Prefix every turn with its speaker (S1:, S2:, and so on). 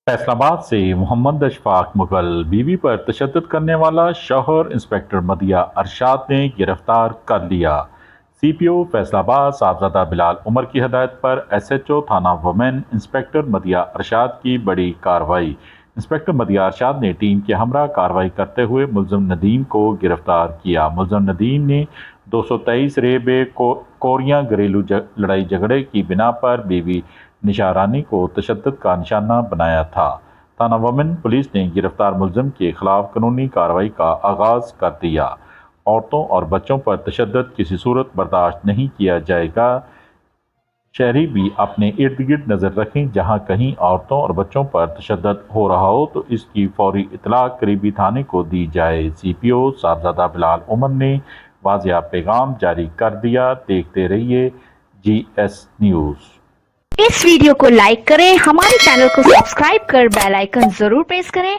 S1: फैसला आबाद से मोहम्मद अशफाक मुगल बीवी पर तशद्दुद करने वाला शौहर इंस्पेक्टर मदिया अरशाद ने गिरफ्तार कर लिया। सीपीओ फैसलाबाद साहबजादा बिलाल उमर की हदायत पर एसएचओ थाना वुमेन इंस्पेक्टर मदिया अरशाद की बड़ी कार्रवाई। इंस्पेक्टर मदिया अरशाद ने टीम के हमरा कार्रवाई करते हुए मुलजिम नदीम को गिरफ्तार किया। मुलजिम नदीम ने 223 रेबे कोरिया घरेलू लड़ाई झगड़े की बिना पर बीवी निशा रानी को तशद्दुद का निशाना बनाया था। थाना वुमेन पुलिस ने गिरफ्तार मुलजिम के खिलाफ कानूनी कार्रवाई का आगाज कर दिया। औरतों और बच्चों पर तशद्दुद किसी सूरत बर्दाश्त नहीं किया जाएगा। शहरी भी अपने इर्द गिर्द नजर रखें, जहां कहीं औरतों और बच्चों पर तशद्दुद हो रहा हो तो इसकी फौरी इतला करीबी थाने को दी जाए। सीपीओ साहबजादा बिलाल उमर ने वाज़िया पैगाम जारी कर दिया। देखते रहिए GS न्यूज़।
S2: इस वीडियो को लाइक करें, हमारे चैनल को सब्सक्राइब कर बेल आइकन जरूर प्रेस करें।